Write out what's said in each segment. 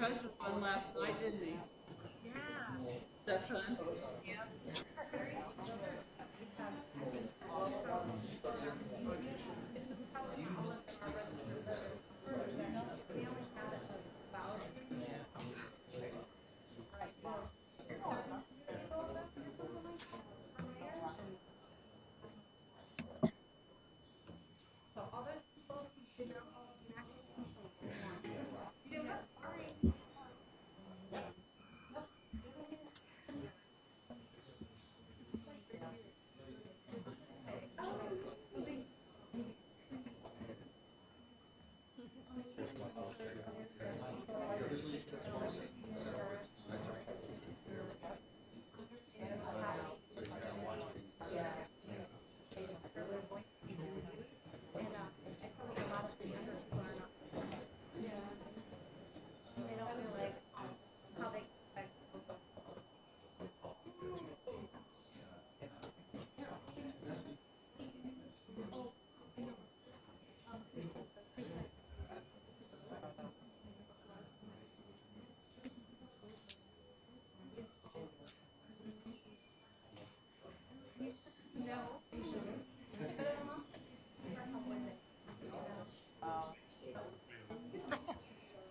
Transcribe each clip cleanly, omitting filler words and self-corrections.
husband won last night, didn't he? Yeah. Is that fun? Yep.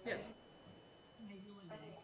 Yes. Maybe one day.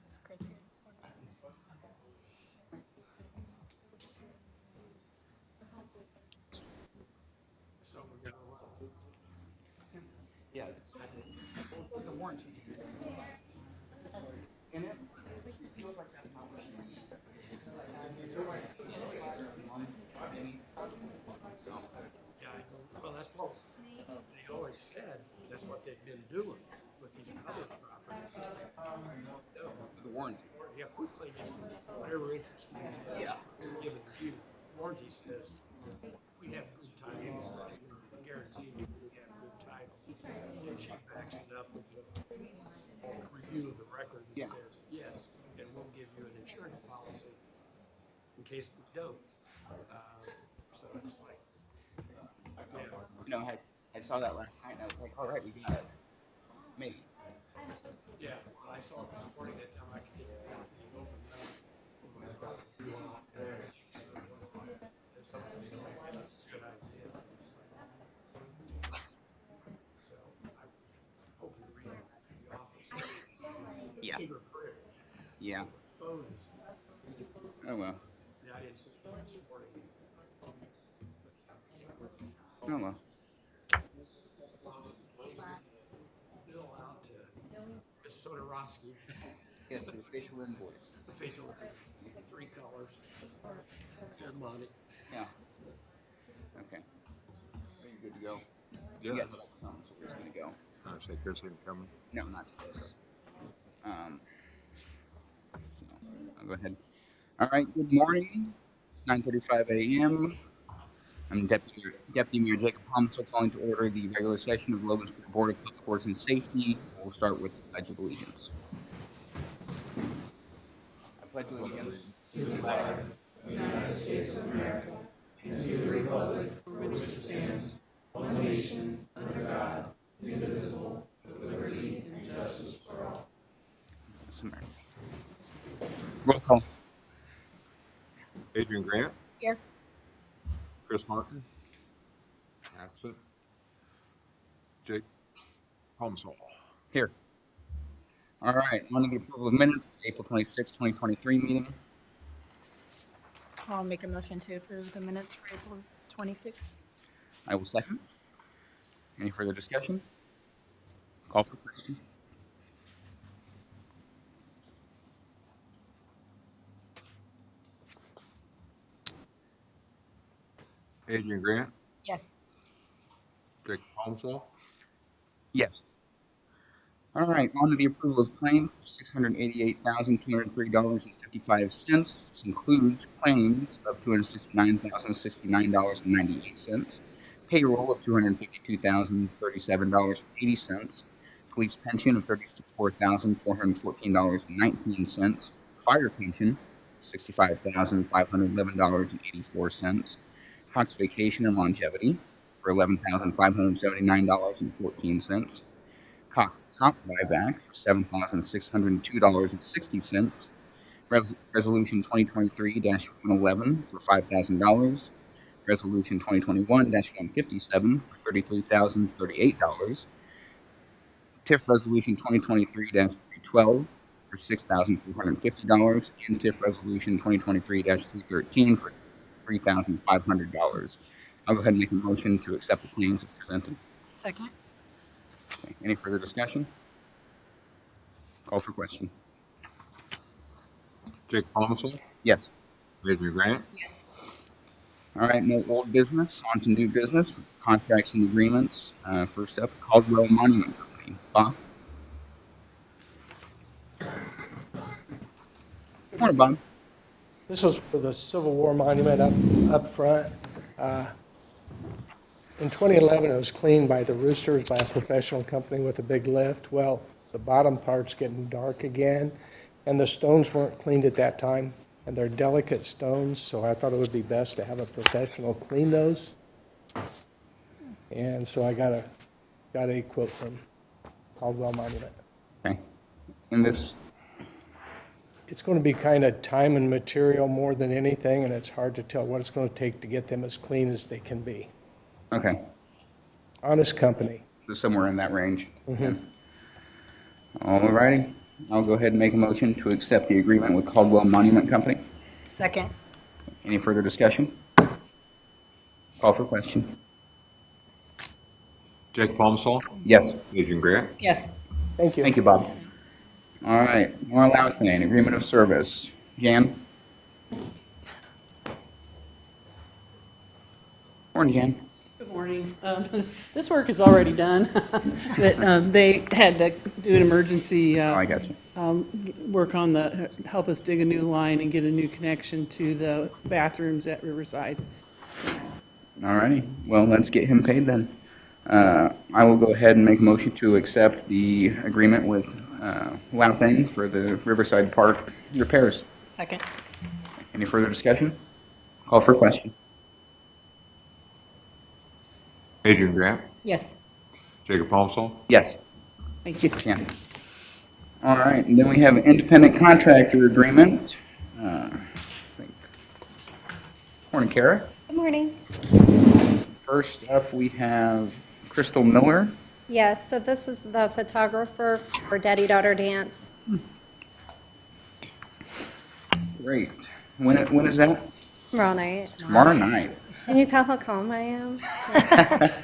It's crazy. It's fun. Yeah, it's a warranty. And it feels like that's not what she needs. Yeah, well, that's what they always said. That's what they've been doing with these other properties. The warranty. Yeah, quickly, just whatever interest you have, Yeah. give it to you. Warranty says we have good title, guaranteed you we have good title. And she backs it up with a review of the record that Yeah. says yes, and we'll give you an insurance policy in case we don't. So it's like, yeah. You know, I saw that last night and I was like, all right, we got it. Maybe. Yeah, well, I saw it this morning that time I could get the damn thing open. Yeah. Phone is, Oh well. yeah, I didn't see it this morning. Oh well. Bill out to Minnesota Roski, Yes, the official invoice. official, 3 colors. Good money. Yeah. Okay. Are you good to go? Yeah. You got something, so we're just gonna go. I say Chris ain't coming. No, not to this. I'll go ahead. All right. Good morning. 9:35 a.m. I'm Deputy Mayor Jacob Pomsel calling to order the regular session of Logansport Board of Public Works and Safety. We'll start with the Pledge of Allegiance. I pledge allegiance to the flag of America. Roll call. Adrian Grant, Here. Chris Martin, absent. Jake Homesall. Here. All right. On to the approval of minutes, April 26, 2023 meeting. I'll make a motion to approve the minutes for April 26th. I will second. Any further discussion? Call for question. Adrian Grant, Yes. Jake Homesall, Yes. All right. On to the approval of claims for $688,203.55. This includes claims of $269,069.98, payroll of $252,037.80, police pension of $34,414.19, fire pension of $65,511.84, Cox vacation and longevity for $11,579.14, Cox comp buyback for $7,602.60, Resolution 2023-111 for $5,000, Resolution 2021-157 for $33,038, TIF Resolution 2023-312 for $6,450, and TIF Resolution 2023-313 for $3,500. I'll go ahead and make a motion to accept the claims as presented. Second. Okay. Any further discussion? Call for question. Jake Homesall, Yes. Adrian Grant, Yes. All right, no old business, on to new business, contracts and agreements. First up, Caldwell Monument Company. Bob? Morning, Bob. This was for the Civil War monument up front. In 2011, it was cleaned by the Roosters, by a professional company with a big lift. Well, the bottom part's getting dark again, and the stones weren't cleaned at that time, and they're delicate stones, so I thought it would be best to have a professional clean those. And so I got a quote from Caldwell Monument. Okay. And this, It's going to be kind of time and material more than anything, and it's hard to tell what it's going to take to get them as clean as they can be. okay, Honest company. so somewhere in that range. All righty. I'll go ahead and make a motion to accept the agreement with Caldwell Monument Company. Second. Any further discussion? Call for question. Jake Homesall, Yes. Adrian Grant, Yes. Thank you. Thank you, Bob. All right, more loud thing, agreement of service. Jan? Morning, Jan. Good morning. This work is already done. That they had to do an emergency Oh, I got you. work on help us dig a new line and get a new connection to the bathrooms at Riverside. All righty. Well, let's get him paid then. I will go ahead and make a motion to accept the agreement with Loud Thing for the Riverside Park repairs. Second. Any further discussion? Call for question. Adrian Grant, Yes. Jacob Homesall, Yes. Thank you. Jan. All right, and then we have an independent contractor agreement. I think. Morning, Kara. Good morning. First up, we have Crystal Miller. Yes, so this is the photographer for Daddy Daughter Dance. Great. When is that? Tomorrow night. Tomorrow night. Can you tell how calm I am?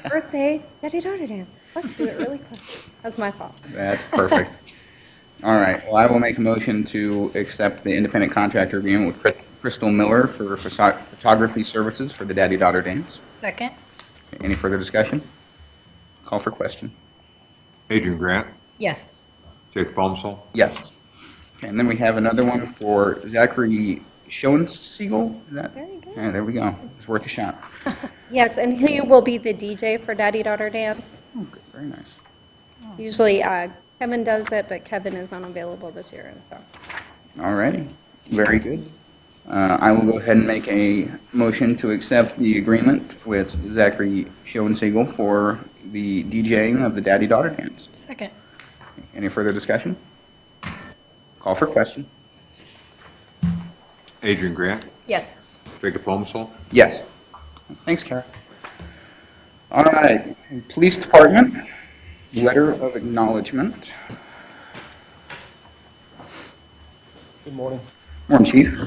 Birthday, daddy-daughter dance. Let's do it really quick. That's my fault. That's perfect. All right. Well, I will make a motion to accept the independent contractor agreement with Crystal Miller for photography services for the daddy-daughter dance. Second? Any further discussion? Call for question. Adrian Grant, Yes. Jacob Palmsall, Yes. Okay, and then we have another one for Zachary Schoensiegel. Is that? Very good. Yeah, there we go. It's worth a shot. Yes, and he will be the DJ for daddy-daughter dance. Oh, good. Very nice. Usually Kevin does it, but Kevin is unavailable this year, and so. All righty. Very good. I will go ahead and make a motion to accept the agreement with Zachary Schoensiegel for the DJing of the daddy-daughter dance. Second? Any further discussion? Call for question. Adrian Grant, Yes. Jacob Palmsall, Yes. Thanks, Kara. All right. Police Department, letter of acknowledgement. Good morning. Morning, Chief.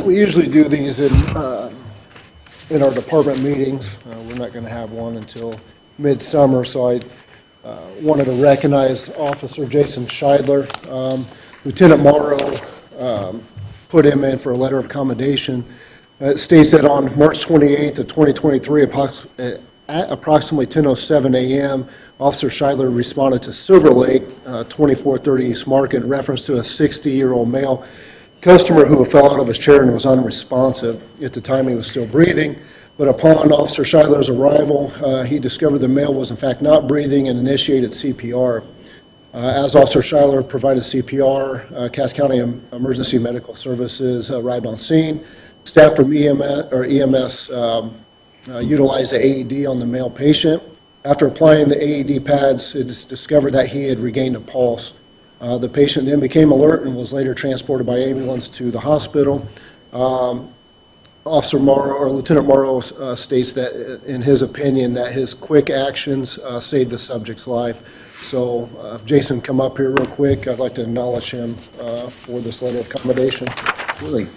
We usually do these in our department meetings. We're not going to have one until midsummer, so I wanted to recognize Officer Jason Scheidler. Lieutenant Morrow put him in for a letter of commendation. It states that on March 28th of 2023, at approximately 10:07 a.m., Officer Scheidler responded to Silver Lake, 2430 East Market, in reference to a 60-year-old male customer who fell out of his chair and was unresponsive. At the time, he was still breathing, but upon Officer Scheidler's arrival, he discovered the male was in fact not breathing and initiated CPR. As Officer Scheidler provided CPR, Cass County Emergency Medical Services arrived on scene. Staff from EMS utilized the AED on the male patient. After applying the AED pads, it is discovered that he had regained a pulse. The patient then became alert and was later transported by ambulance to the hospital. Officer Morrow, or Lieutenant Morrow, states that, in his opinion, that his quick actions saved the subject's life. So, if Jason come up here real quick, I'd like to acknowledge him for this letter of commendation. Really.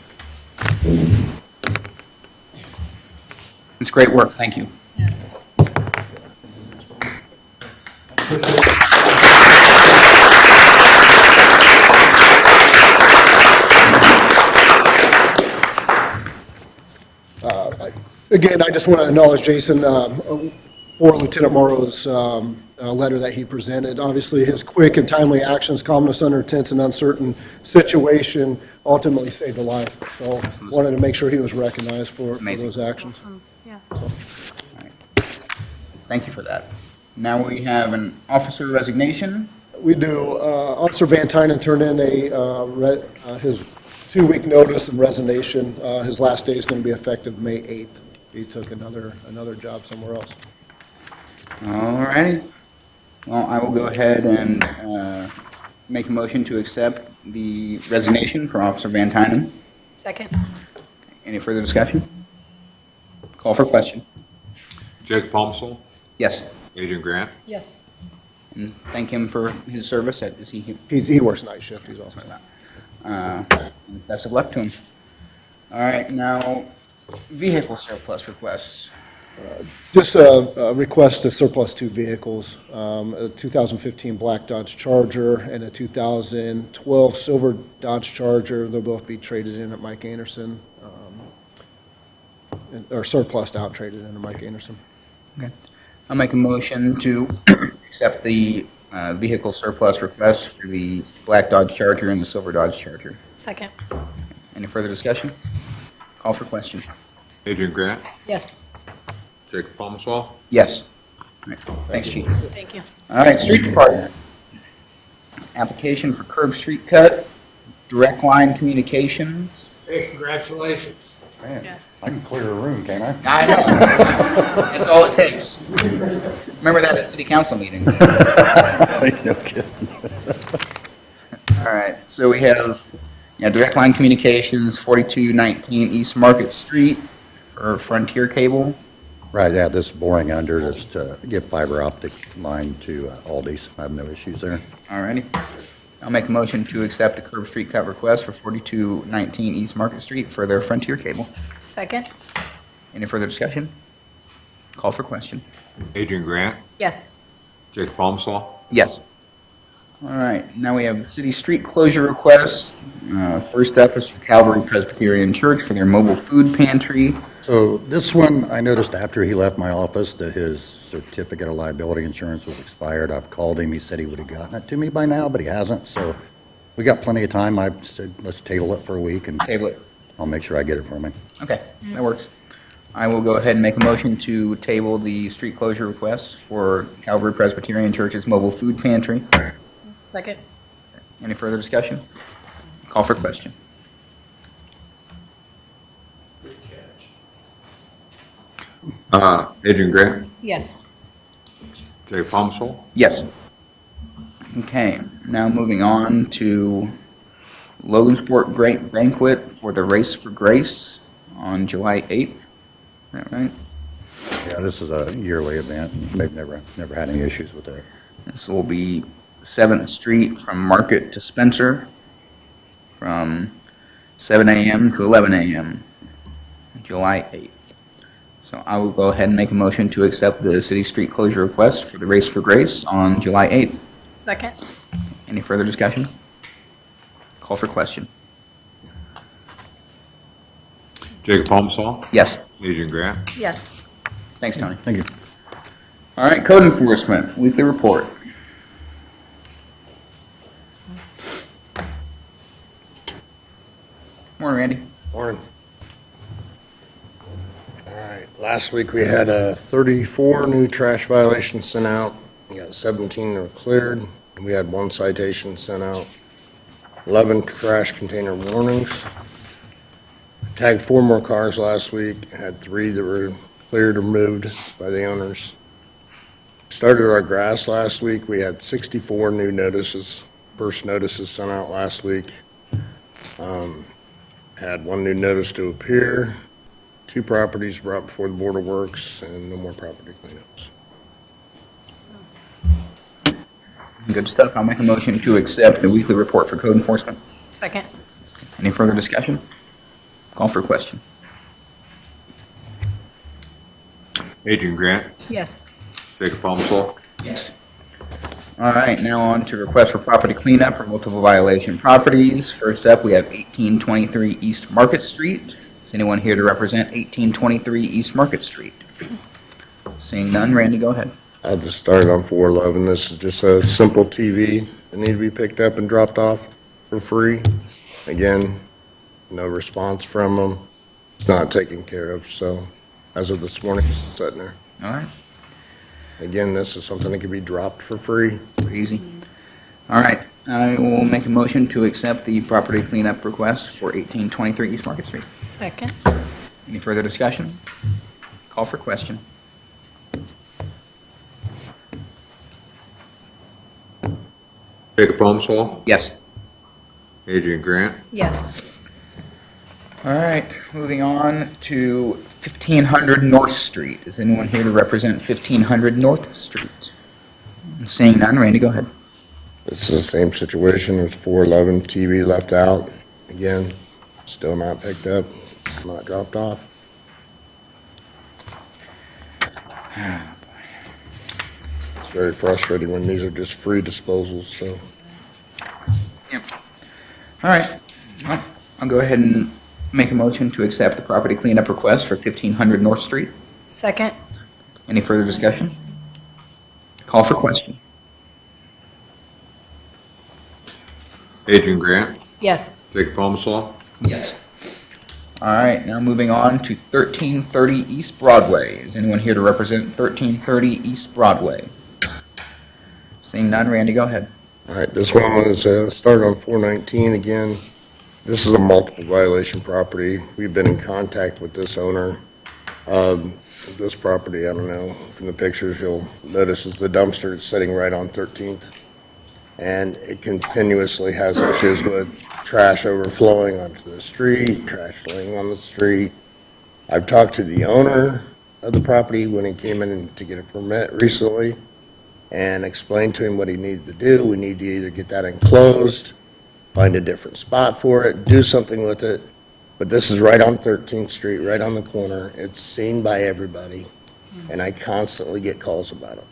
It's great work. Thank you. Yes. Again, I just want to acknowledge Jason for Lieutenant Morrow's letter that he presented. Obviously, his quick and timely actions, calmness under tense and uncertain situation, ultimately saved a life. So, wanted to make sure he was recognized for those actions. Yeah. Thank you for that. Now we have an officer resignation. We do. Officer Van Tynen turned in his 2-week notice and resignation. His last day is going to be effective May 8th. He took another job somewhere else. All righty. Well, I will go ahead and make a motion to accept the resignation for Officer Van Tynen. Second? Any further discussion? Call for question. Jacob Palmsall, Yes. Adrian Grant, Yes. And thank him for his service. He works night shift. He's also. Best of luck to him. All right, now, vehicle surplus requests. Just a request to surplus 2 vehicles, a 2015 black Dodge Charger and a 2012 silver Dodge Charger. They'll both be traded in at Mike Anderson, or surplus out, traded in at Mike Anderson. Okay. I'll make a motion to accept the vehicle surplus request for the black Dodge Charger and the silver Dodge Charger. Second? Any further discussion? Call for question. Adrian Grant, Yes. Jacob Palmsall, Yes. All right. Thanks, Chief. Thank you. All right, Street Department. Application for curb street cut, direct line communications. Hey, congratulations. Man, Yes. I can clear a room, can't I? I know. That's all it takes. Remember that at city council meeting. No kidding. All right, so we have direct line communications, 4219 East Market Street for Frontier Cable. Right, yeah, this is boring under, just to give fiber optic line to Aldi's. I have no issues there. All righty. I'll make a motion to accept a curb street cut request for 4219 East Market Street for their Frontier Cable. Second? Any further discussion? Call for question. Adrian Grant, Yes. Jacob Palmsall, Yes. All right, now we have the city street closure request. First up is for Calvary Presbyterian Church for their mobile food pantry. So this one, I noticed after he left my office that his certificate of liability insurance was expired. I've called him. He said he would have gotten it to me by now, but he hasn't. So we got plenty of time. I said, let's table it for a week and Table it. I'll make sure I get it for me. Okay, that works. I will go ahead and make a motion to table the street closure request for Calvary Presbyterian Church's mobile food pantry. Second? Any further discussion? Call for question. Good catch. Adrian Grant, Yes. Jacob Palmsall, Yes. Okay, now moving on to Logansport Great Banquet for the Race for Grace on July 8th. Is that right? Yeah, this is a yearly event. They've never had any issues with that. This will be 7th Street from Market to Spencer from 7 a.m. to 11 a.m. July 8th. So I will go ahead and make a motion to accept the city street closure request for the Race for Grace on July 8th. Second? Any further discussion? Call for question. Jacob Palmsall, Yes. Adrian Grant, Yes. Thanks, Tony. Thank you. All right, code enforcement, weekly report. Morning, Randy. Morning. All right, last week we had 34 new trash violations sent out. We got 17 that were cleared. We had 1 citation sent out. 11 trash container warnings. Tagged 4 more cars last week. Had 3 that were cleared or moved by the owners. Started our grass last week. We had 64 new notices, first notices sent out last week. Had 1 new notice to appear, 2 properties brought before the Board of Works, and no more property cleanups. Good stuff. I'll make a motion to accept the weekly report for code enforcement. Second? Any further discussion? Call for question. Adrian Grant, Yes. Jacob Palmsall, Yes. All right, now on to request for property cleanup for multiple violation properties. First up, we have 1823 East Market Street. Is anyone here to represent 1823 East Market Street? Seeing none, Randy, go ahead. I just started on 411. This is just a simple TV that need to be picked up and dropped off for free. Again, no response from them. It's not taken care of, so as of this morning, it's sitting there. All right, Again, this is something that can be dropped for free. pretty easy. All right, I will make a motion to accept the property cleanup request for 1823 East Market Street. Second? Any further discussion? Call for question. Jacob Palmsall, Yes. Adrian Grant, Yes. All right, moving on to 1500 North Street. Is anyone here to represent 1500 North Street? Seeing none, Randy, go ahead. It's the same situation. There's 411 TV left out. Again, still not picked up, not dropped off. It's very frustrating when these are just free disposals, so. Yep. All right, well, I'll go ahead and make a motion to accept the property cleanup request for 1500 North Street. Second? Any further discussion? Call for question. Adrian Grant, Yes. Jacob Palmsall, Yes. All right, now moving on to 1330 East Broadway. Is anyone here to represent 1330 East Broadway? Seeing none, Randy, go ahead. All right, this one was started on 419 again. This is a multiple violation property. We've been in contact with this owner. This property, I don't know, from the pictures you'll notice is the dumpster is sitting right on 13th. And it continuously has issues with trash overflowing onto the street, trash laying on the street. I've talked to the owner of the property when he came in to get a permit recently. and explained to him what he needed to do. We need to either get that enclosed, find a different spot for it, do something with it. But this is right on 13th Street, right on the corner. It's seen by everybody, and I constantly get calls about it.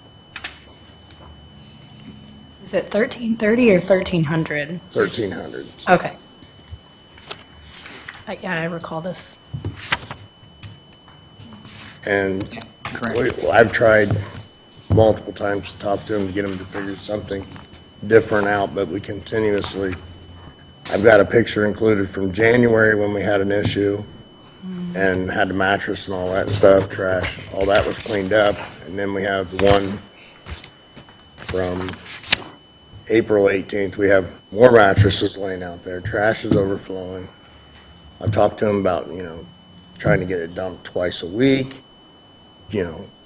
Is it 1330 or 1300? 1300. Okay. Yeah, I recall this. And Correct. I've tried multiple times to talk to him to get him to figure something different out, but we continuously, I've got a picture included from January when we had an issue and had the mattress and all that stuff, trash, all that was cleaned up. And then we have the one from April 18th, we have more mattresses laying out there, trash is overflowing. I talked to him about, trying to get it dumped twice a week,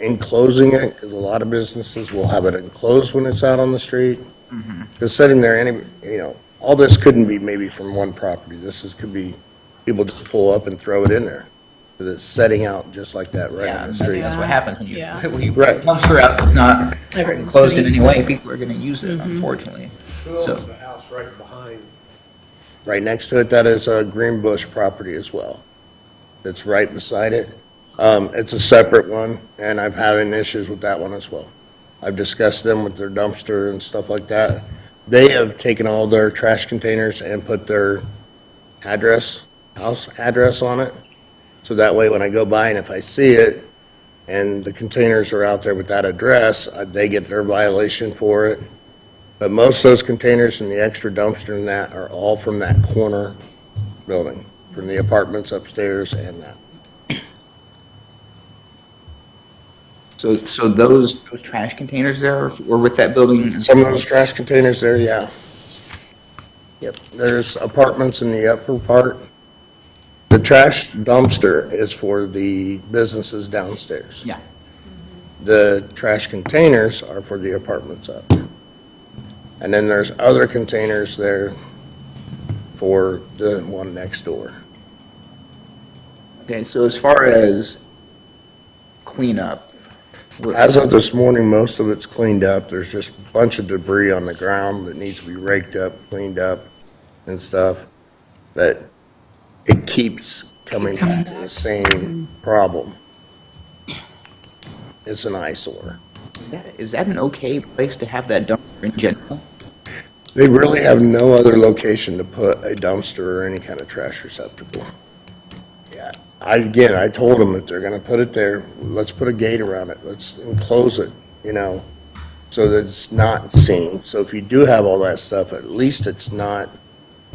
enclosing it, because a lot of businesses will have it enclosed when it's out on the street. Because sitting there, all this couldn't be maybe from one property. Could be people just pull up and throw it in there. Because it's setting out just like that right Yeah, on I the think street. that's what happens when you, Yeah. when you Right. put a dumpster out that's not Everyone's enclosed in gonna any use way, it. people are gonna use it, unfortunately. Who owns So, the house right behind? Right next to it, that is a Green Bush property as well. It's right beside it. It's a separate one, and I'm having issues with that one as well. I've discussed them with their dumpster and stuff like that. They have taken all their trash containers and put their house address on it. So that way, when I go by and if I see it, and the containers are out there with that address, they get their violation for it. But most of those containers and the extra dumpster and that are all from that corner building, from the apartments upstairs and that. so those trash containers there were with that building? Some of those trash containers there, yeah. Yep, there's apartments in the upper part. The trash dumpster is for the businesses downstairs. Yeah. The trash containers are for the apartments up. And then there's other containers there for the one next door. Okay, so as far as cleanup, As of this morning, most of it's cleaned up. There's just a bunch of debris on the ground that needs to be raked up, cleaned up and stuff. But it keeps coming back to the same problem. It's an eyesore. is that an okay place to have that dumpster in general? They really have no other location to put a dumpster or any kind of trash receptacle. Yeah, I told them that they're gonna put it there, let's put a gate around it, let's enclose it, so that it's not seen. So if you do have all that stuff, at least it's not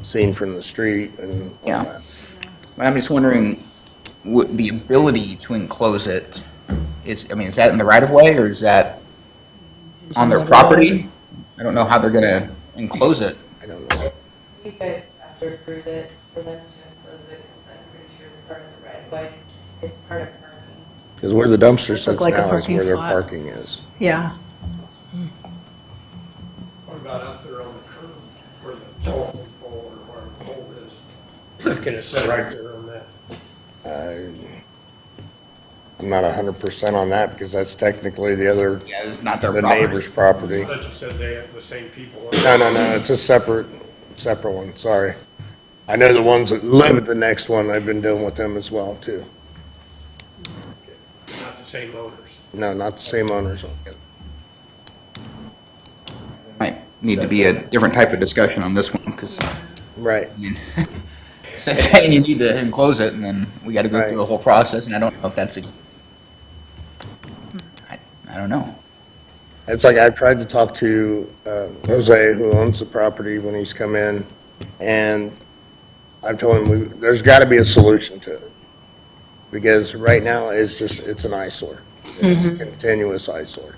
seen from the street and all Yeah. that. I'm just wondering, the ability to enclose it, is that in the right of way, or is that on their property? I don't know how they're gonna enclose it. I don't know. You guys have to approve it for them to enclose it, because I'm pretty sure it's part of the right of way. It's part of parking. Because where the dumpster sits like a now is parking where their spot. parking is. Yeah. What about out there on the curb where the telephone pole or where the pole is? Can it sit right there on that? I'm not 100% on that because that's technically the It's not their the property. neighbor's property. I thought you said they have the same people. No, it's a separate one, sorry. I know the ones that live at the next one, I've been dealing with them as well, too. Not the same owners. No, not the same owners. Might need to be a different type of discussion on this one, because Right. saying you need to enclose it, and then we gotta go Right. through the whole process, and I don't know if that's I don't know. It's like I've tried to talk to Jose, who owns the property, when he's come in, and I've told him there's got to be a solution to it. Because right now, it's an eyesore. It's a continuous eyesore.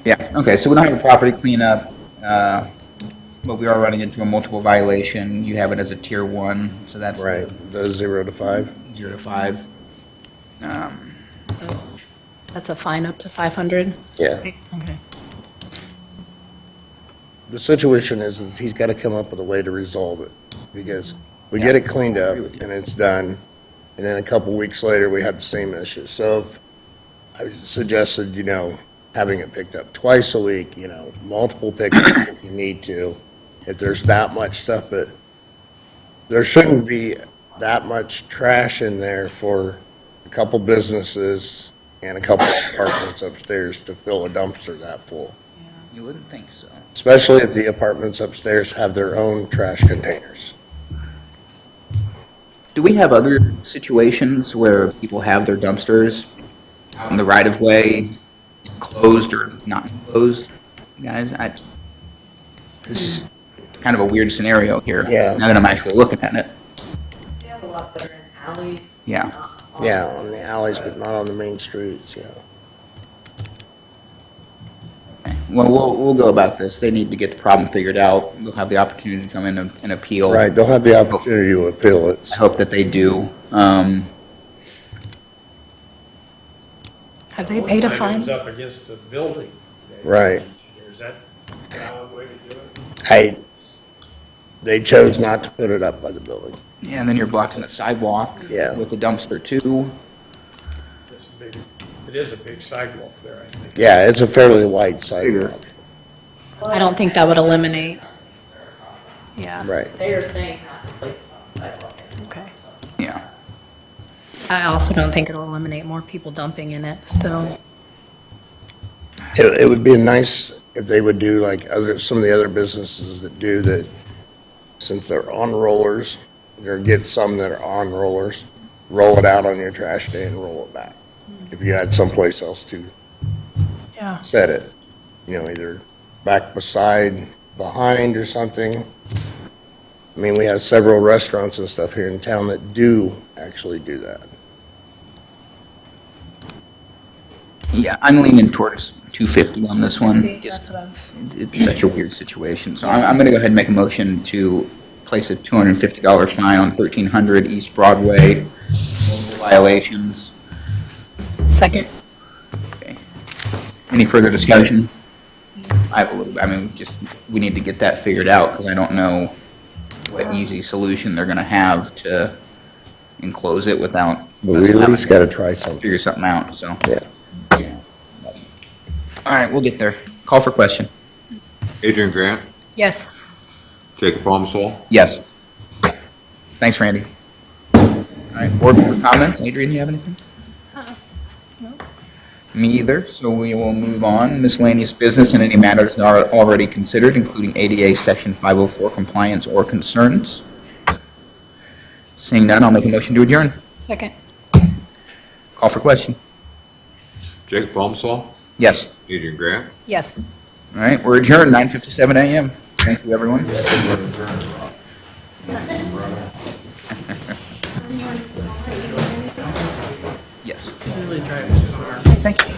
Yeah, okay, so we don't have a property cleanup, but we are running into a multiple violation. You have it as a tier 1, so that's Right, the 0 to 5. 0 to 5. That's a fine up to 500? Yeah. Okay. The situation is he's got to come up with a way to resolve it, because we get it cleaned up and it's done, And then a couple weeks later, we had the same issue. So if I suggested, having it picked up twice a week, multiple pickups if you need to, if there's that much stuff, but there shouldn't be that much trash in there for a couple businesses and a couple apartments upstairs to fill a dumpster that full. You wouldn't think so. Especially if the apartments upstairs have their own trash containers. Do we have other situations where people have their dumpsters in the right of way, closed or not closed? Guys, this is kind of a weird scenario here. Yeah. Now that I'm actually looking at it. They have a lot that are in alleys. Yeah. Yeah, on the alleys, but not on the main streets, Well, we'll go about this. They need to get the problem figured out. They'll have the opportunity to come in and appeal. Right, they'll have the opportunity to appeal it. I hope that they do. Have they paid a One time it fine? was up against the building. Right. Is that a valid way to do it? They chose not to put it up by the building. Yeah, and then you're blocking the sidewalk Yeah. with the dumpster too. It is a big sidewalk there, I think. Yeah, it's a fairly wide sidewalk. I don't think that would eliminate. Yeah. Right. They are saying not to place it on the sidewalk. Okay. Yeah. I also don't think it'll eliminate more people dumping in it, so. It would be nice if they would do like some of the other businesses that do that, since they're on rollers, or get some that are on rollers, roll it out on your trash day and roll it back. If you had someplace else to Yeah. set it, either back beside, behind or something. I mean, we have several restaurants and stuff here in town that do actually do that. Yeah, I'm leaning towards 250 on this one. Just, That's what I was. it's such a weird situation. So I'm going to go ahead and make a motion to place a $250 fine on 1300 East Broadway, violations. Second. Okay. Any further discussion? I have a little, we need to get that figured out because I don't know what easy solution they're going to have to enclose it without. But we at least got to try something. Figure something out, so. Yeah. All right, we'll get there. Call for question. Adrian Grant, Yes. Jacob Palmsall, Yes. Thanks, Randy. All right, board member comments. Adrian, you have anything? No. Me either, so we will move on. Miscellaneous business and any matters that are already considered, including ADA Section 504 compliance or concerns. Seeing none, I'll make a motion to adjourn. Second. Call for question. Jacob Palmsall, Yes. Adrian Grant. Yes. All right, we're adjourned, 9:57 a.m. Thank you, everyone. Yes. Really drives you far. Thank you.